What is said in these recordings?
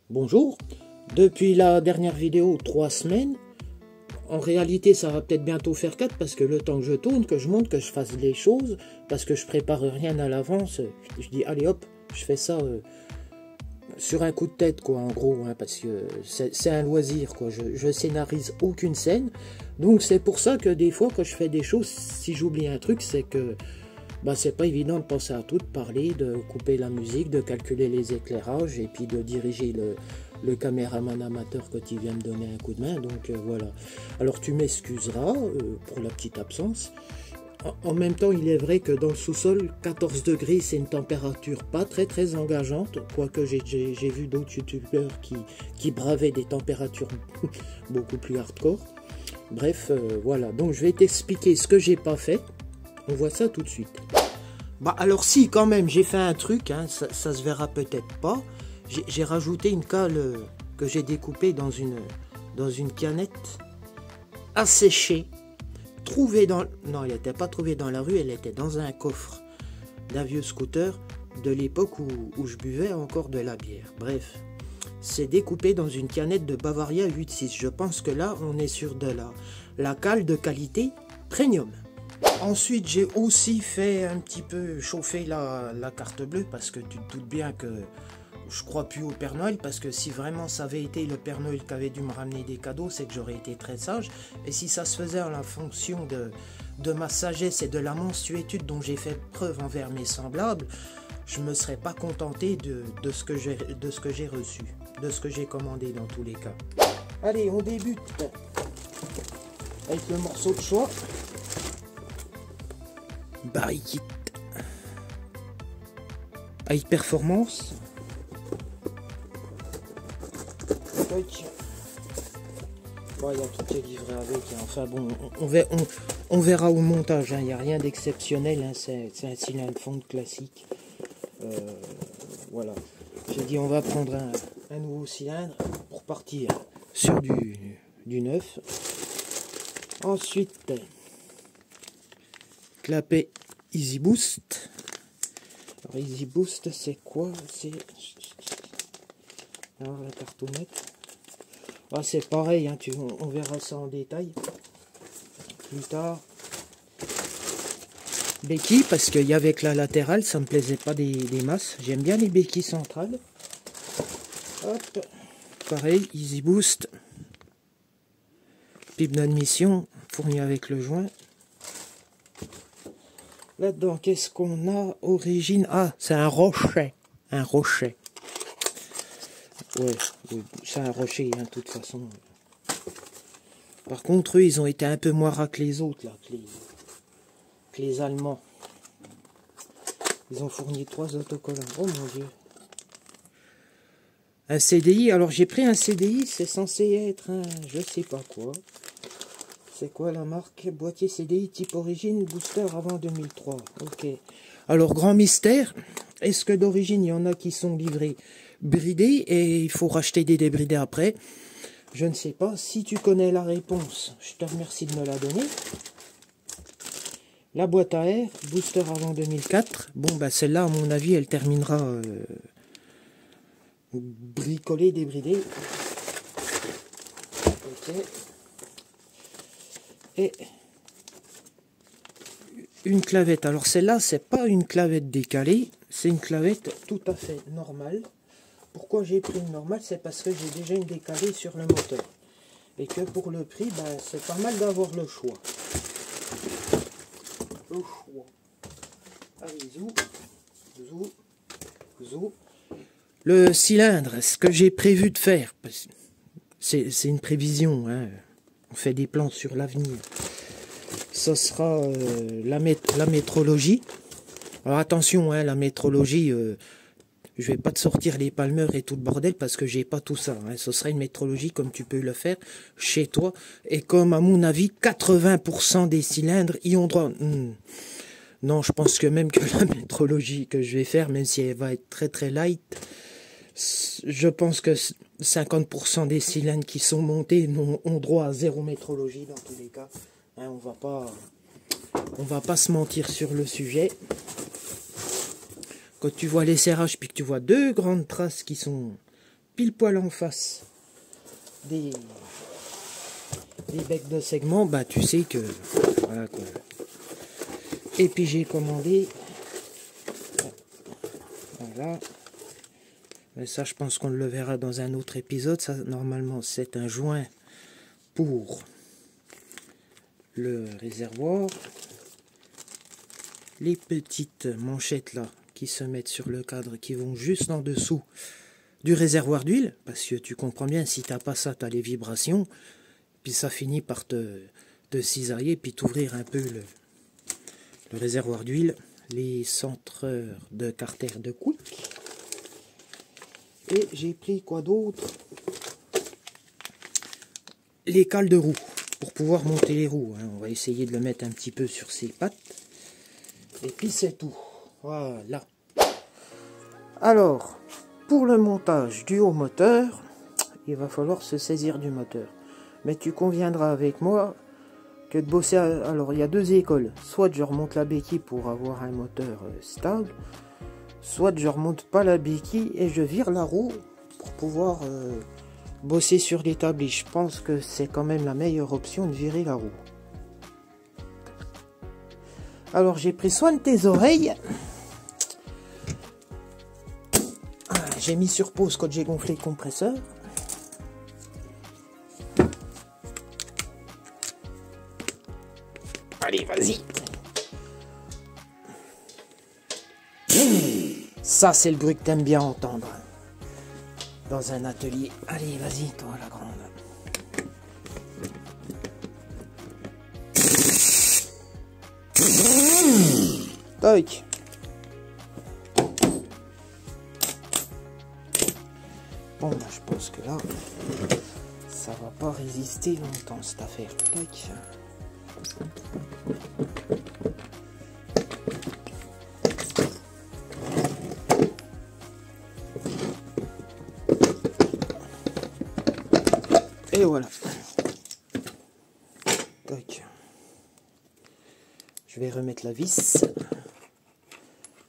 Bonjour, depuis la dernière vidéo, 3 semaines, en réalité ça va peut-être bientôt faire 4 parce que le temps que je tourne, que je monte, que je fasse les choses, parce que je prépare rien à l'avance, je dis allez hop, je fais ça sur un coup de tête quoi en gros, hein, parce que c'est un loisir quoi, je scénarise aucune scène, donc c'est pour ça que des fois quand je fais des choses, si j'oublie un truc c'est que c'est pas évident de penser à tout, de parler, de couper la musique, de calculer les éclairages et puis de diriger le caméraman amateur quand il vient me donner un coup de main. Donc voilà. Alors tu m'excuseras pour la petite absence. En même temps, il est vrai que dans le sous-sol, 14 degrés, c'est une température pas très engageante, quoique j'ai vu d'autres youtubeurs qui bravaient des températures beaucoup plus hardcore. Bref, voilà. Donc je vais t'expliquer ce que j'ai pas fait. On voit ça tout de suite. Alors si, quand même, j'ai fait un truc, hein, ça se verra peut-être pas. J'ai rajouté une cale que j'ai découpée dans une canette asséchée, trouvée dans... Non, elle n'était pas trouvée dans la rue, elle était dans un coffre d'un vieux scooter de l'époque où je buvais encore de la bière. Bref, c'est découpé dans une canette de Bavaria 8.6. Je pense que là, on est sur de la cale de qualité premium. Ensuite, j'ai aussi fait un petit peu chauffer la carte bleue parce que tu te doutes bien que je crois plus au Père Noël, parce que si vraiment ça avait été le Père Noël qui avait dû me ramener des cadeaux, c'est que j'aurais été très sage. Et si ça se faisait en la fonction de ma sagesse et de la mansuétude dont j'ai fait preuve envers mes semblables, je me serais pas contenté de ce que j'ai reçu, de ce que j'ai commandé dans tous les cas. Allez, on débute avec le morceau de choix. Barikit High Performance. Il y a tout qui est livré avec. Enfin bon, on verra au montage. Il n'y a rien d'exceptionnel. Hein, c'est un cylindre fonte classique. Voilà. J'ai dit on va prendre un nouveau cylindre pour partir sur du neuf. Ensuite, clapet Easy Boost. Alors Easy Boost c'est quoi? C'est... Alors la cartonnette. C'est pareil, hein, on verra ça en détail plus tard. Béquille, parce qu'il y avait que la latérale, ça me plaisait pas des masses. J'aime bien les béquilles centrales. Hop, pareil, Easy Boost. Pipe d'admission, fournie avec le joint. Là-dedans, qu'est-ce qu'on a? Origine. Ah, c'est un rocher. Un rocher. Ouais, c'est un rocher, hein, de toute façon. Par contre, eux, ils ont été un peu moins ras que les autres, là, que les Allemands. Ils ont fourni 3 autocollants. Oh mon Dieu. Un CDI. Alors, j'ai pris un CDI, c'est censé être un... je sais pas quoi. C'est quoi la marque? Boîtier CDI type origine, booster avant 2003. Ok. Alors, grand mystère. Est-ce que d'origine, il y en a qui sont livrés bridés et il faut racheter des débridés après? Je ne sais pas. Si tu connais la réponse, je te remercie de me la donner. La boîte à air, booster avant 2004. Bon, celle-là, à mon avis, elle terminera bricolée, débridée. Ok. Et une clavette. Alors celle-là, c'est pas une clavette décalée, c'est une clavette tout à fait normale. Pourquoi j'ai pris une normale? C'est parce que j'ai déjà une décalée sur le moteur. Et que pour le prix, c'est pas mal d'avoir le choix. Le choix. Allez, zou. Le cylindre, ce que j'ai prévu de faire, c'est une prévision, hein. On fait des plans sur l'avenir. Ce sera la métrologie. Alors attention, hein, la métrologie, je vais pas te sortir les palmeurs et tout le bordel parce que j'ai pas tout ça. Hein. Ce sera une métrologie comme tu peux le faire chez toi. Et comme à mon avis, 80% des cylindres y ont droit. Non, je pense que même que la métrologie que je vais faire, même si elle va être très light, je pense que 50% des cylindres qui sont montés ont droit à 0 métrologie dans tous les cas. Hein, on va pas se mentir sur le sujet. Quand tu vois les serrages puis que tu vois 2 grandes traces qui sont pile poil en face des becs de segment, bah tu sais que voilà quoi. Et puis j'ai commandé, voilà, mais ça je pense qu'on le verra dans un autre épisode. Ça normalement c'est un joint pour le réservoir, les petites manchettes là qui se mettent sur le cadre qui vont juste en dessous du réservoir d'huile, parce que tu comprends bien, si t'as pas ça, t'as les vibrations, puis ça finit par te cisailler, puis t'ouvrir un peu le réservoir d'huile, les centreurs de carter de Quick. Et j'ai pris quoi d'autre? Les cales de roue, pour pouvoir monter les roues. Hein. On va essayer de le mettre un petit peu sur ses pattes. Et puis c'est tout. Voilà. Alors, pour le montage du haut moteur, il va falloir se saisir du moteur. Mais tu conviendras avec moi que de bosser... Alors, il y a deux écoles. Soit je remonte la béquille pour avoir un moteur stable, soit je remonte pas la béquille et je vire la roue pour pouvoir bosser sur l'établi. Je pense que c'est quand même la meilleure option de virer la roue. Alors, j'ai pris soin de tes oreilles. J'ai mis sur pause quand j'ai gonflé le compresseur. Allez, vas-y. Ça, c'est le bruit que t'aimes bien entendre dans un atelier. Allez, vas-y, toi, la grande. Toc. Bon, bah, je pense que là, ça va pas résister longtemps, cette affaire. Toc. Et voilà. Toc. Je vais remettre la vis.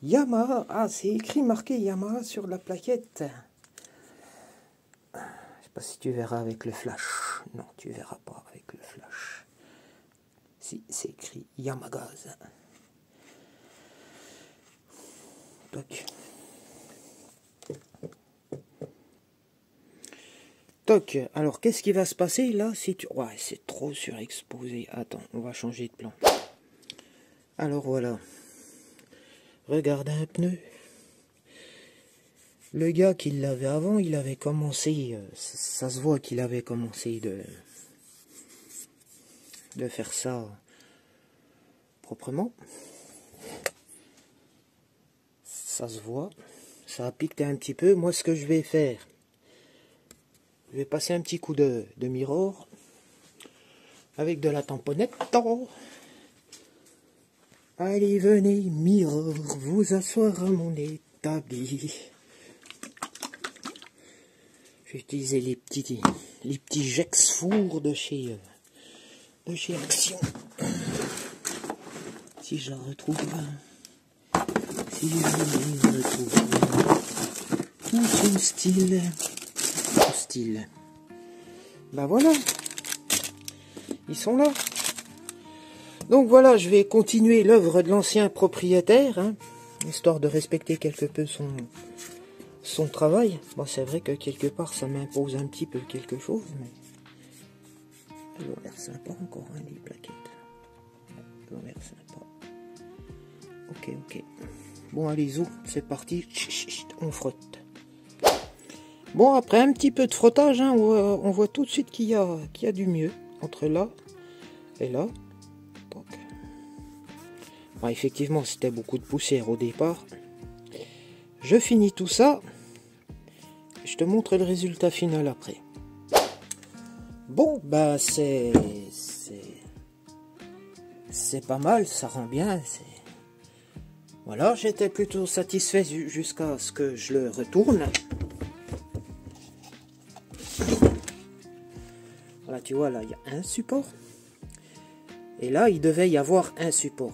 Yamaha. Ah, c'est écrit marqué Yamaha sur la plaquette. Je sais pas si tu verras avec le flash. Non, tu verras pas avec le flash. Si, c'est écrit Yamagaz. Toc. Toc. Alors, qu'est-ce qui va se passer là si tu... Ouais, c'est trop surexposé. Attends, on va changer de plan. Alors, voilà. Regarde un pneu. Le gars qui l'avait avant, il avait commencé... ça se voit qu'il avait commencé de faire ça proprement. Ça se voit. Ça a piqué un petit peu. Moi, ce que je vais faire... Je vais passer un petit coup de mirror avec de la tamponnette. Allez, venez, mirror, vous asseoir à mon établi. Je vais utiliser les petits Jex four de chez Action. Si je la retrouve pas. Si je la retrouve pas. Tout son style. Ben voilà, ils sont là. Donc voilà, je vais continuer l'œuvre de l'ancien propriétaire, hein, histoire de respecter quelque peu son travail. Bon, c'est vrai que quelque part ça m'impose un petit peu quelque chose, mais elles ont l'air sympa encore, hein, les plaquettes. Elles ont l'air sympa. Ok. Bon, allez, zou, c'est parti. Chut, on frotte. Bon, après un petit peu de frottage, hein, on voit tout de suite qu'il y a du mieux entre là et là. Donc, bon, effectivement, c'était beaucoup de poussière au départ. Je finis tout ça. Je te montre le résultat final après. Bon, bah c'est pas mal, ça rend bien. Voilà, j'étais plutôt satisfait jusqu'à ce que je le retourne. Voilà, tu vois, là, il y a un support. Et là, il devait y avoir un support.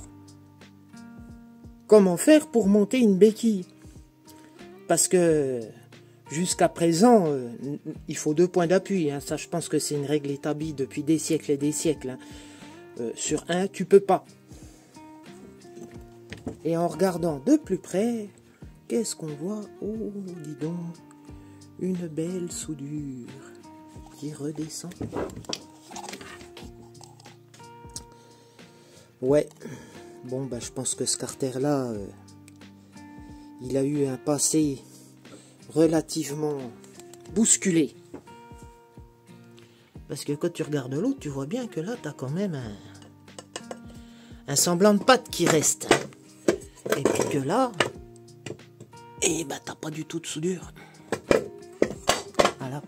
Comment faire pour monter une béquille? Parce que jusqu'à présent, il faut 2 points d'appui. Hein. Ça, je pense que c'est une règle établie depuis des siècles et des siècles. Hein. Sur un, tu peux pas. Et en regardant de plus près, qu'est-ce qu'on voit? Oh, dis donc, une belle soudure qui redescend. Ouais, bon, bah, je pense que ce carter-là, il a eu un passé relativement bousculé. Parce que quand tu regardes l'autre, tu vois bien que là, tu as quand même un semblant de pâte qui reste. Et puis que là, et bah, t'as pas du tout de soudure. Voilà.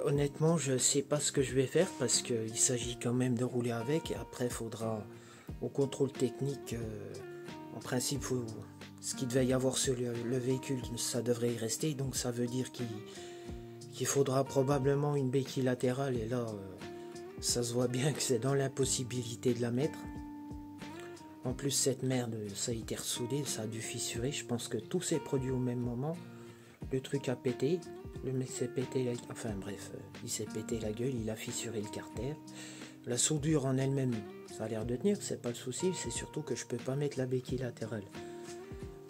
Honnêtement, je sais pas ce que je vais faire parce qu'il s'agit quand même de rouler avec. Et après, il faudra, au contrôle technique, en principe, ce qu'il devait y avoir sur le véhicule, ça devrait y rester. Donc ça veut dire qu'il faudra probablement une béquille latérale. Et là, ça se voit bien que c'est dans l'impossibilité de la mettre. En plus, cette merde, ça a été ressoudé, ça a dû fissurer. Je pense que tout s'est produit au même moment. Le truc a pété. Le mec s'est pété, enfin bref, il s'est pété la gueule, il a fissuré le carter. La soudure en elle-même, ça a l'air de tenir, c'est pas le souci, c'est surtout que je peux pas mettre la béquille latérale.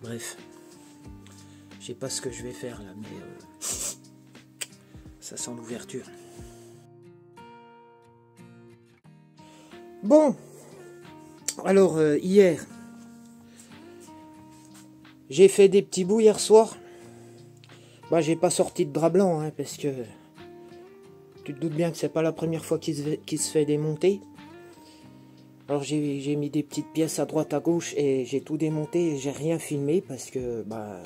Bref, je sais pas ce que je vais faire là, mais ça sent l'ouverture. Bon, alors hier, j'ai fait des petits bouts hier soir. Bah, j'ai pas sorti de drap blanc, hein, parce que tu te doutes bien que c'est pas la première fois qu'il se fait démonter. Alors j'ai mis des petites pièces à droite à gauche et j'ai tout démonté et j'ai rien filmé parce que bah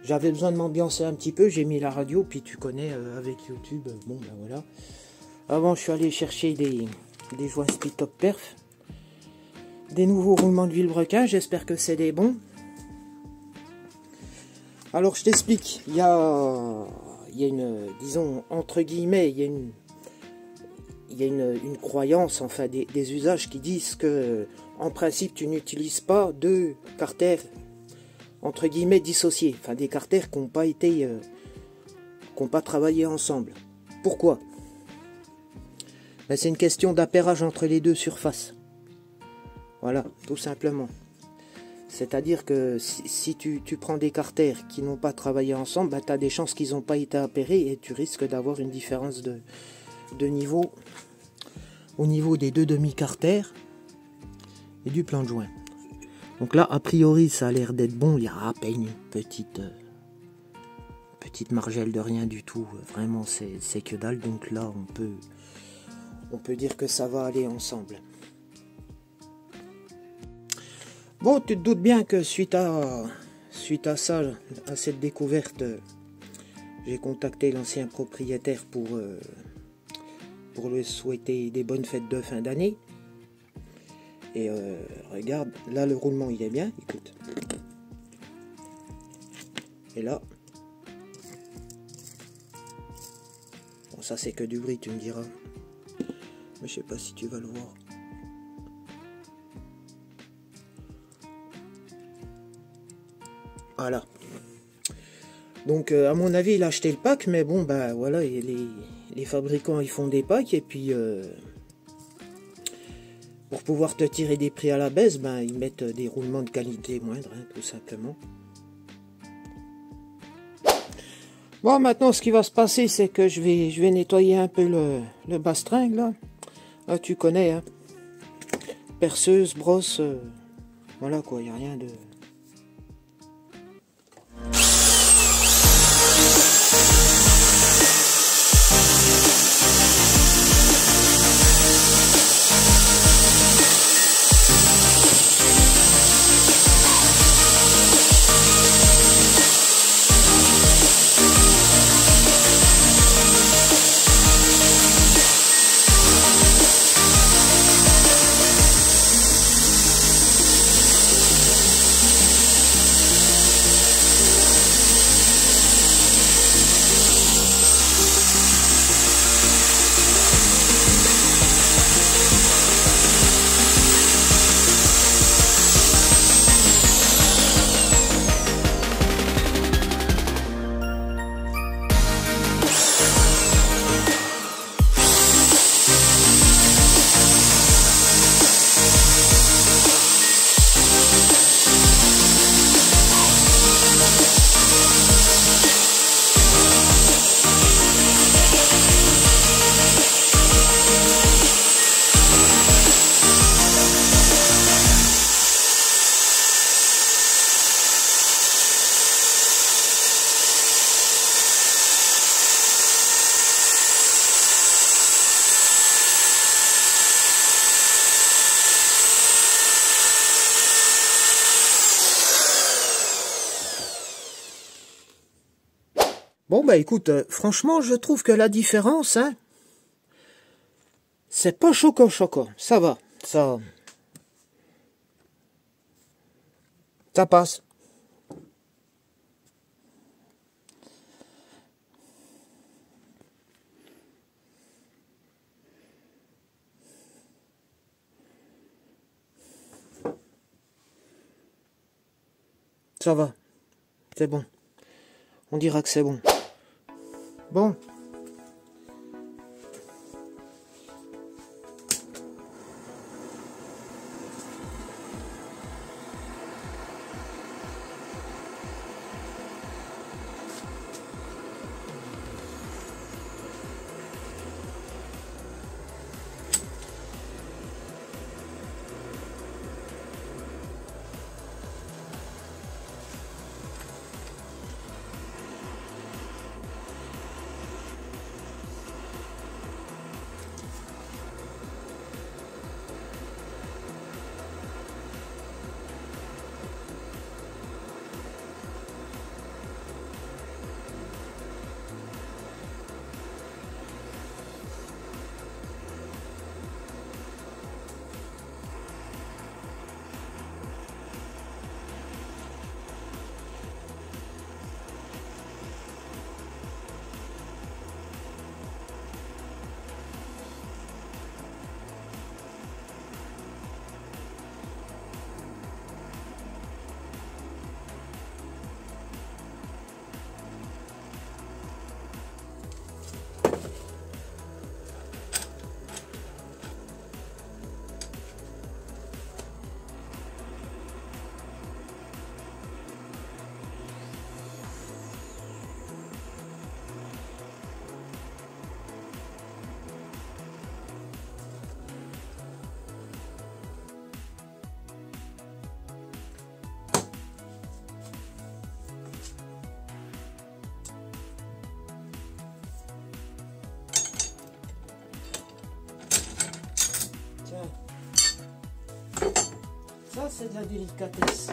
j'avais besoin de m'ambiancer un petit peu. J'ai mis la radio, puis tu connais avec YouTube, bon ben voilà. Avant je suis allé chercher des joints Speedtop Perf, des nouveaux roulements de vilebrequin, j'espère que c'est des bons. Alors je t'explique, il y a une, disons, entre guillemets, il y a une croyance, enfin des usages qui disent que, en principe, tu n'utilises pas deux carters, entre guillemets, dissociés, enfin des carters qui n'ont pas été, qui n'ont pas travaillé ensemble. Pourquoi? Ben, c'est une question d'appairage entre les deux surfaces. Voilà, tout simplement. C'est-à-dire que si tu prends des carters qui n'ont pas travaillé ensemble, ben, tu as des chances qu'ils n'ont pas été appairés et tu risques d'avoir une différence de niveau au niveau des deux demi-carters et du plan de joint. Donc là, a priori, ça a l'air d'être bon. Il y a à peine une petite margelle de rien du tout. Vraiment, c'est que dalle. Donc là, on peut dire que ça va aller ensemble. Bon, tu te doutes bien que suite à ça, à cette découverte, j'ai contacté l'ancien propriétaire pour lui souhaiter des bonnes fêtes de fin d'année. Et regarde, là le roulement il est bien, écoute. Et là, bon ça c'est que du bruit, tu me diras. Mais je sais pas si tu vas le voir. Voilà. Donc à mon avis il a acheté le pack, mais bon bah voilà, les fabricants ils font des packs et puis pour pouvoir te tirer des prix à la baisse, ben ils mettent des roulements de qualité moindre, hein, tout simplement. Bon, maintenant ce qui va se passer c'est que je vais nettoyer un peu le bastringue là. Ah, tu connais, hein. Perceuse, brosse, voilà quoi, il n'y a rien de... Bon, bah écoute, franchement, je trouve que la différence, hein, c'est pas choco-choco. Ça va, ça passe. Ça va, c'est bon. On dira que c'est bon. Bon. Ça, c'est de la délicatesse.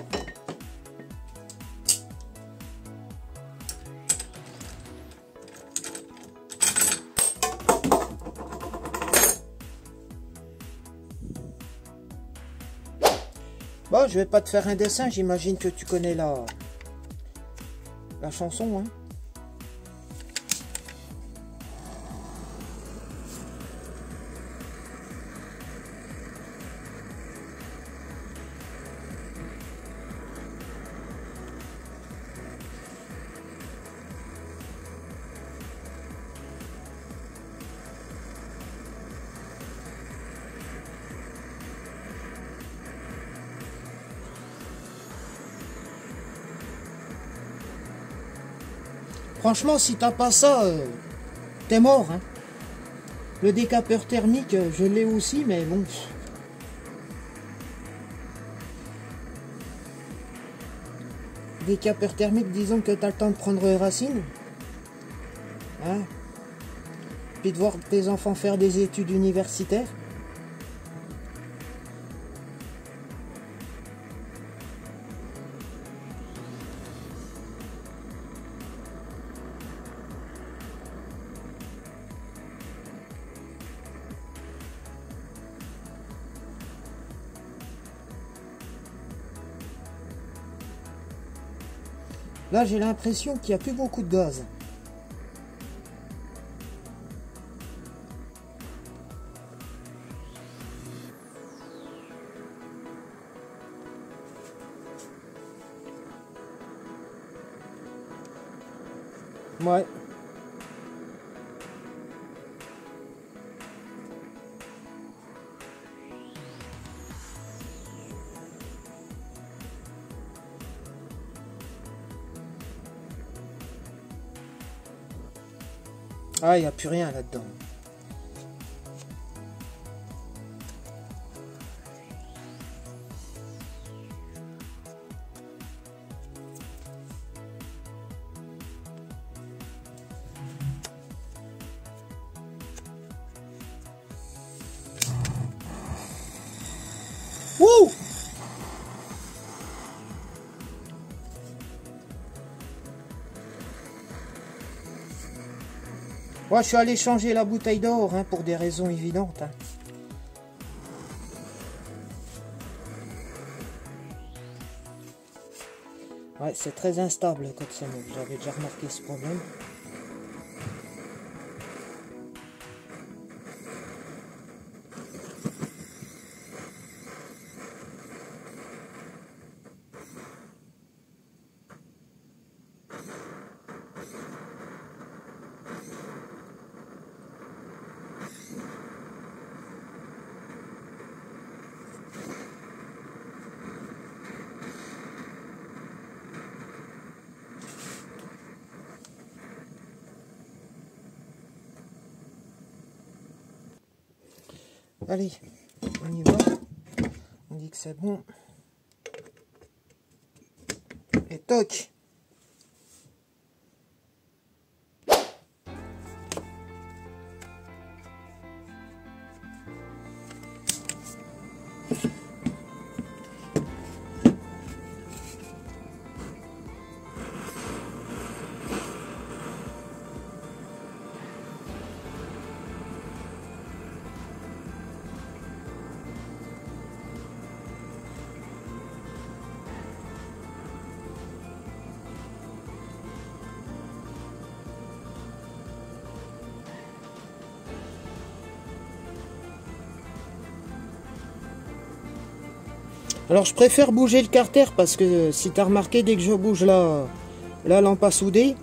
Bon, je vais pas te faire un dessin, j'imagine que tu connais la chanson, hein. Franchement, si t'as pas ça, t'es mort, hein. Le décapeur thermique, je l'ai aussi, mais bon. Décapeur thermique, disons que t'as le temps de prendre racine. Hein. Puis de voir tes enfants faire des études universitaires. Là, j'ai l'impression qu'il n'y a plus beaucoup de gaz. Ouais. Ah, il n'y a plus rien là-dedans. Wouh! Moi, je suis allé changer la bouteille d'or hein, pour des raisons évidentes. Hein. Ouais, c'est très instable quand c'est mou. J'avais déjà remarqué ce problème. Allez, on y va. On dit que c'est bon. Et toc. Alors je préfère bouger le carter parce que si tu as remarqué, dès que je bouge la lampe à souder,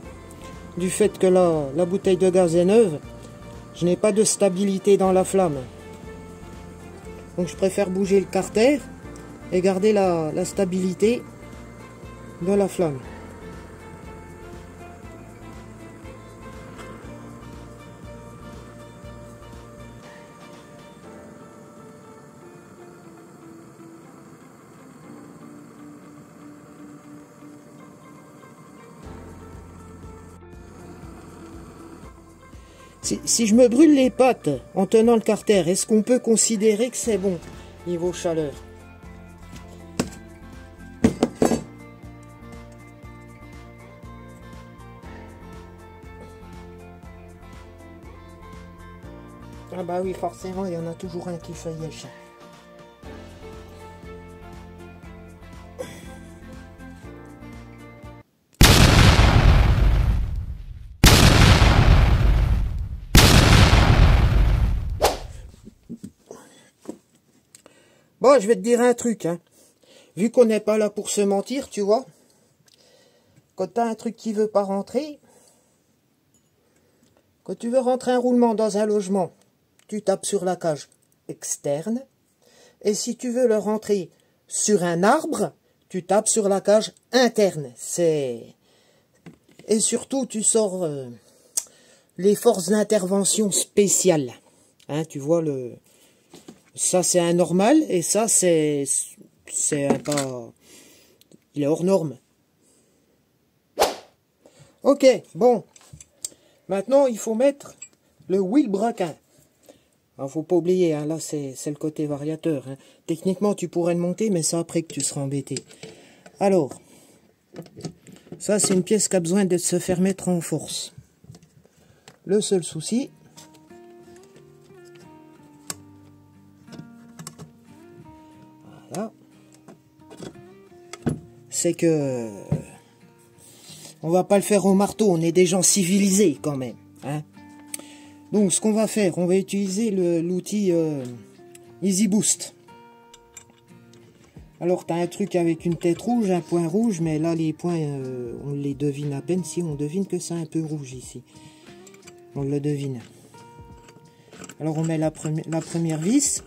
du fait que la bouteille de gaz est neuve, je n'ai pas de stabilité dans la flamme. Donc je préfère bouger le carter et garder la stabilité de la flamme. Si je me brûle les pattes en tenant le carter, est-ce qu'on peut considérer que c'est bon niveau chaleur? Ah bah oui, forcément, il y en a toujours un qui fait yèche. Bon, je vais te dire un truc, hein. Vu qu'on n'est pas là pour se mentir, tu vois, quand tu as un truc qui veut pas rentrer, quand tu veux rentrer un roulement dans un logement, tu tapes sur la cage externe, et si tu veux le rentrer sur un arbre, tu tapes sur la cage interne. Et surtout, tu sors les forces d'intervention spéciales. Hein, tu vois, ça c'est un normal, et ça c'est un pas... Il est hors norme. Ok, bon. Maintenant, il faut mettre le Wilbrequin. Il ne faut pas oublier, hein, là c'est le côté variateur. Hein. Techniquement, tu pourrais le monter, mais c'est après que tu seras embêté. Alors, ça c'est une pièce qui a besoin de se faire mettre en force. Le seul souci, voilà, c'est que on va pas le faire au marteau, on est des gens civilisés quand même. Hein. Donc ce qu'on va faire, on va utiliser l'outil Easy Boost. Alors tu as un truc avec une tête rouge, un point rouge, mais là les points, on les devine à peine. Si on devine que c'est un peu rouge ici. On le devine. Alors on met la première vis.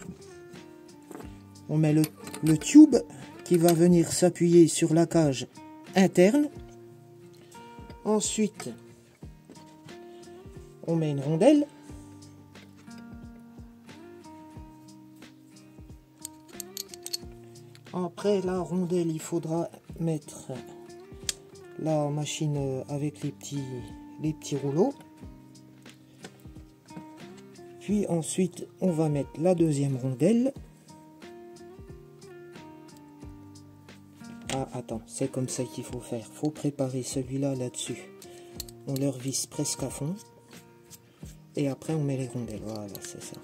On met le tube qui va venir s'appuyer sur la cage interne. Ensuite, on met une rondelle. Après la rondelle, il faudra mettre la machine avec les petits rouleaux. Puis ensuite, on va mettre la deuxième rondelle. Ah, attends, c'est comme ça qu'il faut faire. Il faut préparer celui-là là-dessus. On le revisse presque à fond. et après on met les rondelles. Voilà, c'est ça.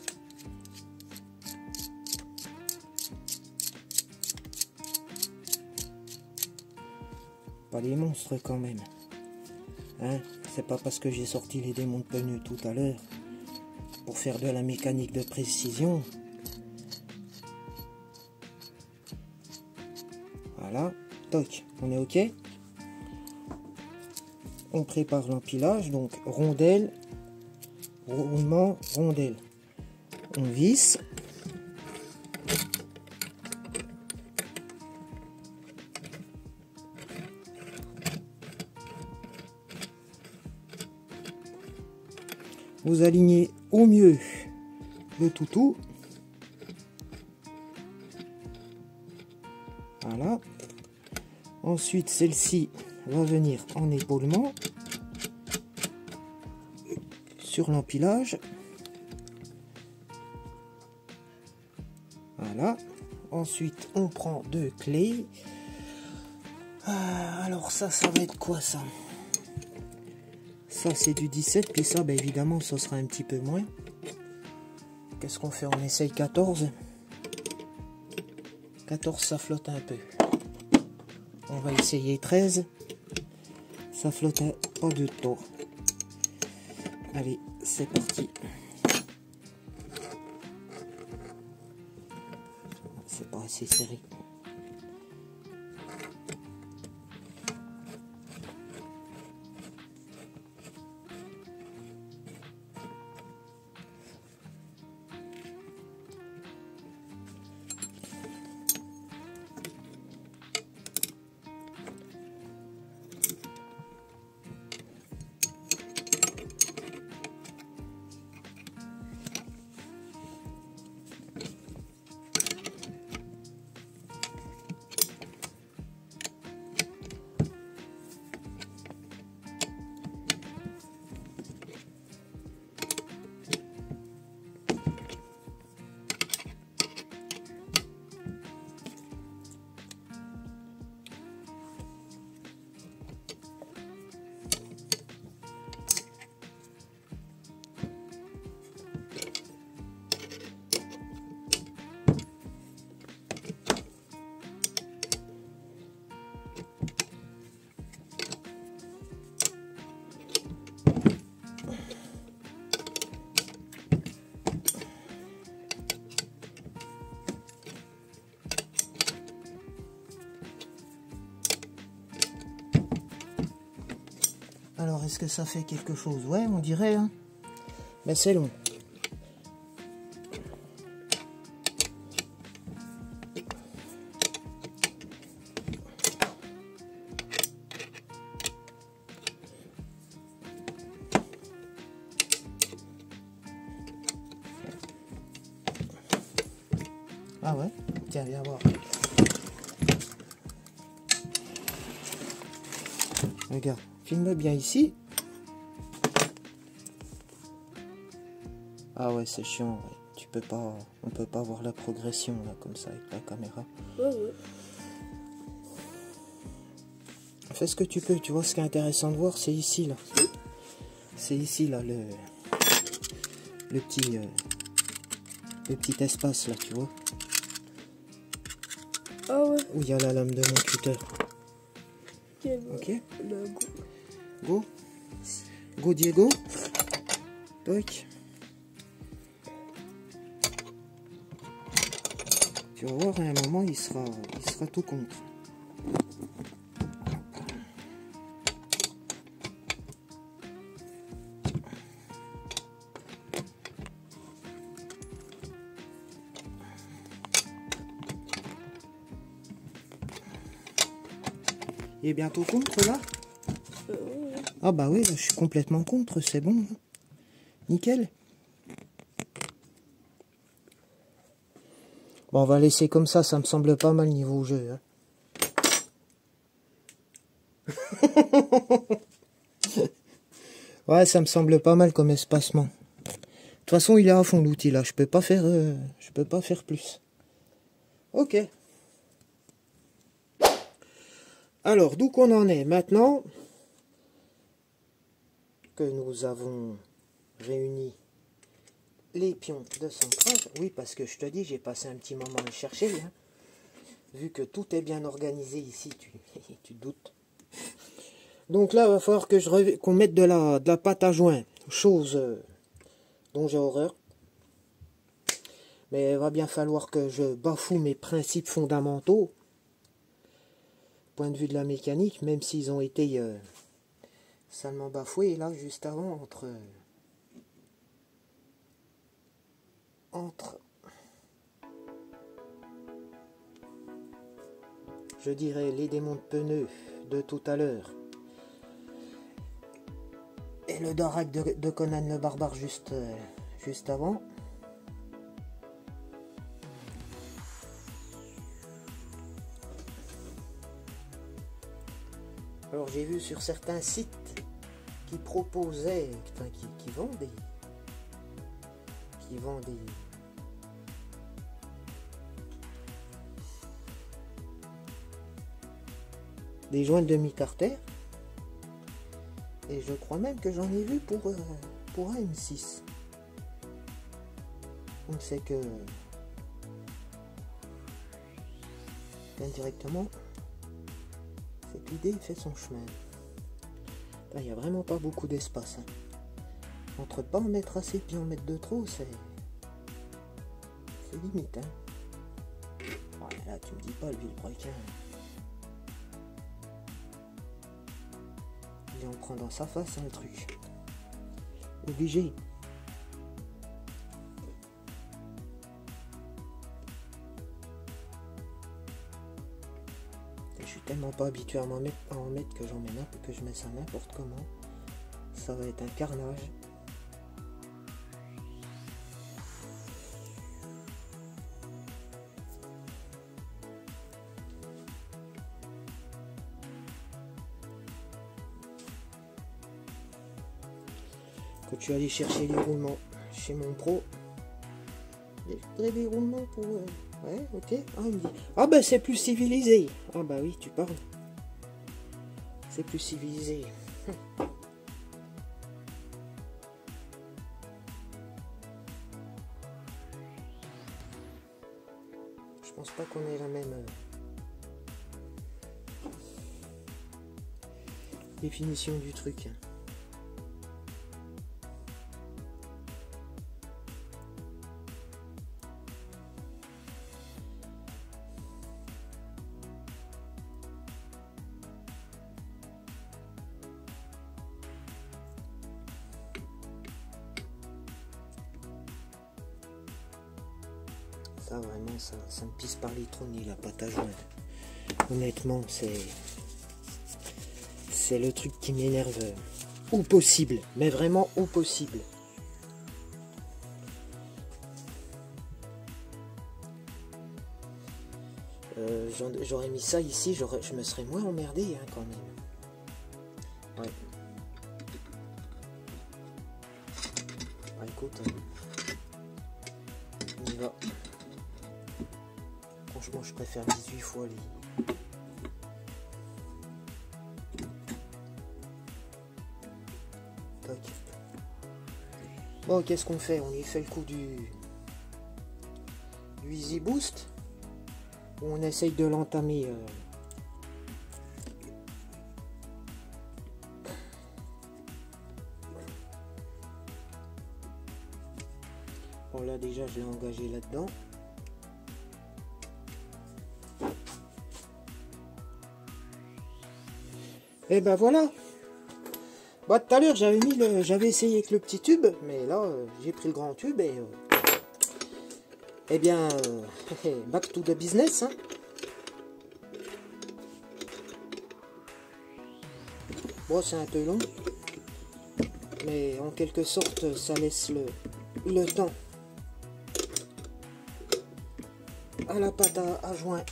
Pas des monstres quand même. Hein? C'est pas parce que j'ai sorti les démons de pneus tout à l'heure pour faire de la mécanique de précision. Voilà, toc, on est ok. On prépare l'empilage, donc rondelle, roulement, rondelle. On visse. Vous alignez au mieux le toutou. Voilà. Ensuite, celle-ci va venir en épaulement sur l'empilage. Voilà. Ensuite, on prend deux clés. Alors ça va être quoi ça? Ça c'est du 17, puis ça, ben, évidemment, ça sera un petit peu moins. Qu'est-ce qu'on fait? On essaye 14. 14, ça flotte un peu. On va essayer 13. Ça flotte pas de tout. Allez, c'est parti. C'est pas assez serré. Alors, est-ce que ça fait quelque chose? Ouais, on dirait, hein. Mais c'est long. Ah ouais? Tiens, viens voir. Regarde, filme bien ici. Ah ouais, c'est chiant, ouais. Tu peux pas, on peut pas voir la progression là comme ça avec la caméra. Ouais. Fais ce que tu peux, tu vois, ce qui est intéressant de voir, c'est ici là. C'est ici là le petit espace là, tu vois. Ah ouais. Où il y a la lame de mon cutter. Ok. Go. Go Diego. Toc. Tu vas voir, à un moment, il sera tout contre. Il est bientôt contre là? Ouais. Ah bah oui, là, je suis complètement contre, c'est bon. Nickel. Bon, on va laisser comme ça me semble pas mal niveau jeu. Hein. Ouais, ça me semble pas mal comme espacement. De toute façon, il est à fond l'outil là, je peux pas faire plus. Ok. Alors, d'où qu'on en est maintenant que nous avons réuni les pions de centrage. Oui, parce que je te dis, j'ai passé un petit moment à le chercher. Hein. Vu que tout est bien organisé ici, tu doutes. Donc là, il va falloir que qu'on mette de la pâte à joint. Chose dont j'ai horreur. Mais il va bien falloir que je bafoue mes principes fondamentaux. Point de vue de la mécanique, même s'ils ont été salement bafoués là, juste avant, entre je dirais les démons de pneus de tout à l'heure et le Darak de Conan le barbare juste avant. Alors j'ai vu sur certains sites qui proposaient, enfin qui vendent des joints de demi-carter. Et je crois même que j'en ai vu pour un M6. Donc c'est que indirectement, cette idée fait son chemin. Là, il n'y a vraiment pas beaucoup d'espace. Hein. Entre pas en mettre assez puis en mettre de trop, c'est limite. Hein. Ouais, là, tu me dis pas, le vilebrequin. Il en prend dans sa face, hein, le truc. Obligé. Je suis tellement pas habitué à en mettre que que je mets ça n'importe comment. Ça va être un carnage. Quand je suis allé chercher les roulements chez mon pro, je voudrais des roulements pour... Ouais, ok. Ah, il me dit, ah ben c'est plus civilisé. Ah bah oui, tu parles. C'est plus civilisé. Je pense pas qu'on ait la même définition du truc. Ça vraiment, ça me pisse par les trous ni la pâte à joint. Honnêtement, c'est le truc qui m'énerve au possible, mais vraiment au possible. J'aurais mis ça ici, je me serais moins emmerdé hein, quand même. Ouais. Ah, écoute, on y va. Franchement, je préfère 18 fois les... Tac. Bon, qu'est-ce qu'on fait? On y fait le coup du Easy Boost. Ou on essaye de l'entamer. Bon, là déjà, je l'ai engagé là-dedans. Et ben voilà. Bah tout à l'heure j'avais essayé avec le petit tube, mais là j'ai pris le grand tube et eh bien back to the business. Hein. Bon, c'est un peu long, mais en quelque sorte ça laisse le temps à la pâte à joint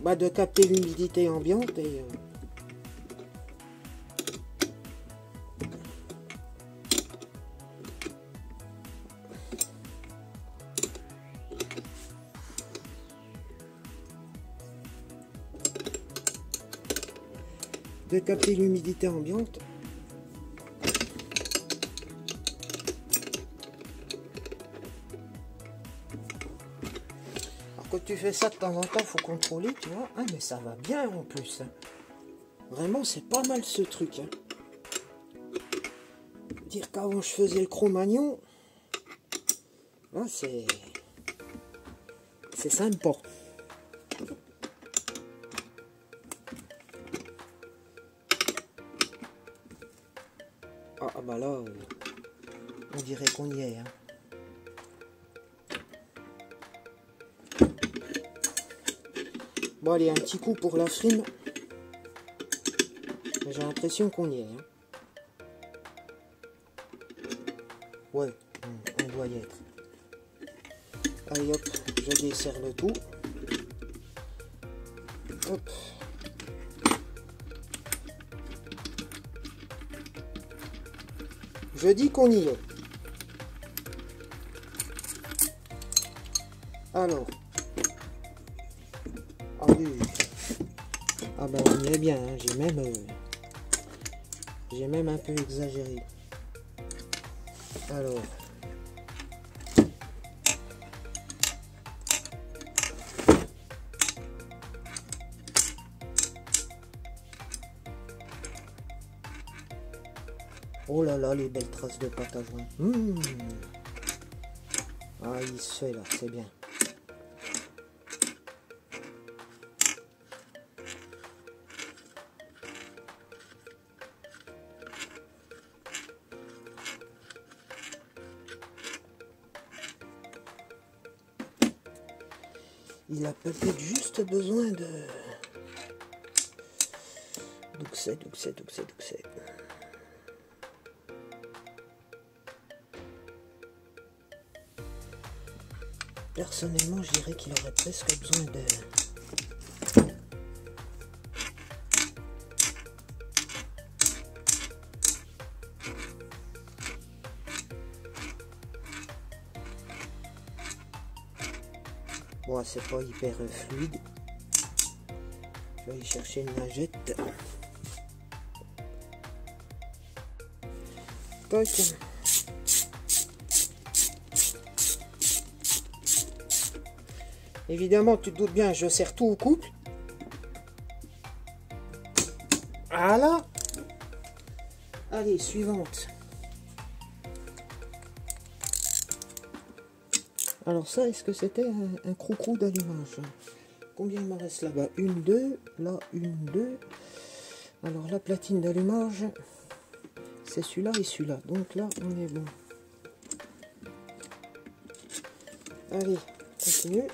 de capter l'humidité ambiante et de capter l'humidité ambiante. Alors quand tu fais ça de temps en temps, faut contrôler, tu vois. Ah mais ça va bien en plus. Vraiment c'est pas mal ce truc. Dire qu'avant je faisais le Cro-Magnon, là c'est sympa. Ah bah là, on dirait qu'on y est. Hein. Bon allez, un petit coup pour la frime. J'ai l'impression qu'on y est. Hein. Ouais, on doit y être. Allez hop, je desserre le tout. Hop. Je dis qu'on y est. Alors. Ah oui. Ah ben on y est bien, hein. J'ai même un peu exagéré. Alors. Oh là là, les belles traces de pâte à joint. Ah, il se fait là, c'est bien. Il a peut-être juste besoin de... D'où que c'est. Personnellement, je dirais qu'il aurait presque besoin de... Bon, c'est pas hyper fluide. Je vais aller chercher une lingette. Tac. Évidemment, tu te doutes bien, je serre tout au couple. Voilà. Allez, suivante. Alors ça, est-ce que c'était un crou-crou d'allumage? Combien il me reste là-bas? Une, deux. Là, une, deux. Alors la platine d'allumage, c'est celui-là et celui-là. Donc là, on est bon. Allez, continue.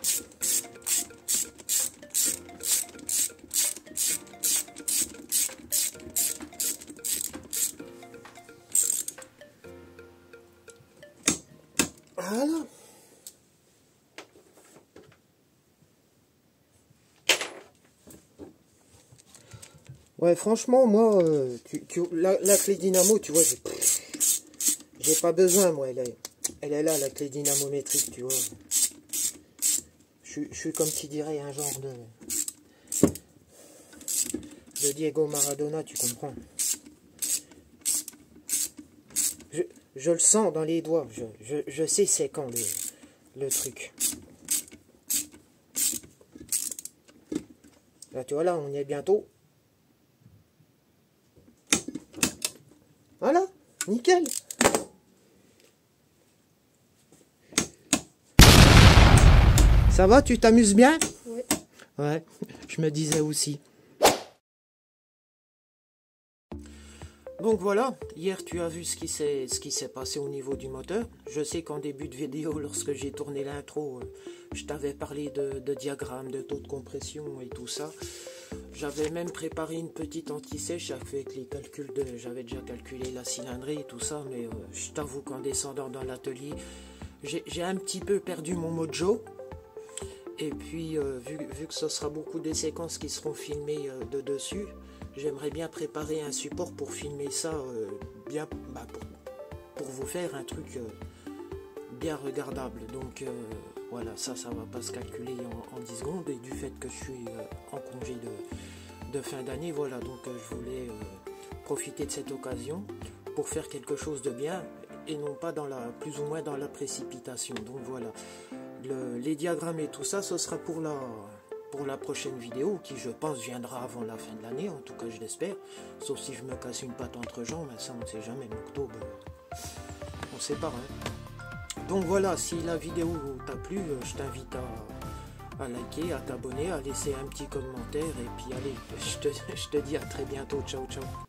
Voilà. Ouais, franchement, moi, la clé dynamo, tu vois, j'ai pas besoin, moi, elle est là, la clé dynamométrique, tu vois. Je suis comme tu dirais un genre de Diego Maradona, tu comprends. Je le sens dans les doigts, je sais c'est quand le truc. Là, tu vois, là, on y est bientôt. Voilà, nickel. Ça va, tu t'amuses bien? Oui. Ouais, je me disais aussi. Donc voilà, hier tu as vu ce qui s'est passé au niveau du moteur. Je sais qu'en début de vidéo, lorsque j'ai tourné l'intro, je t'avais parlé de diagrammes, de taux de compression et tout ça. J'avais même préparé une petite anti-sèche avec les calculs j'avais déjà calculé la cylindrée et tout ça, mais je t'avoue qu'en descendant dans l'atelier, j'ai un petit peu perdu mon mojo. Et puis, vu que ce sera beaucoup des séquences qui seront filmées de dessus, j'aimerais bien préparer un support pour filmer ça bien, pour vous faire un truc bien regardable. Donc voilà, ça va pas se calculer en 10 secondes. Et du fait que je suis en congé de fin d'année. Voilà, donc je voulais profiter de cette occasion pour faire quelque chose de bien et non pas plus ou moins dans la précipitation. Donc voilà, les diagrammes et tout ça, ce sera pour la prochaine vidéo qui, je pense, viendra avant la fin de l'année, en tout cas je l'espère, sauf si je me casse une patte entre jambes, mais ça on ne sait jamais, mais octobre, on sait pas, hein. Donc voilà, si la vidéo t'a plu, je t'invite à liker, à t'abonner, à laisser un petit commentaire, et puis allez, je te dis à très bientôt, ciao ciao.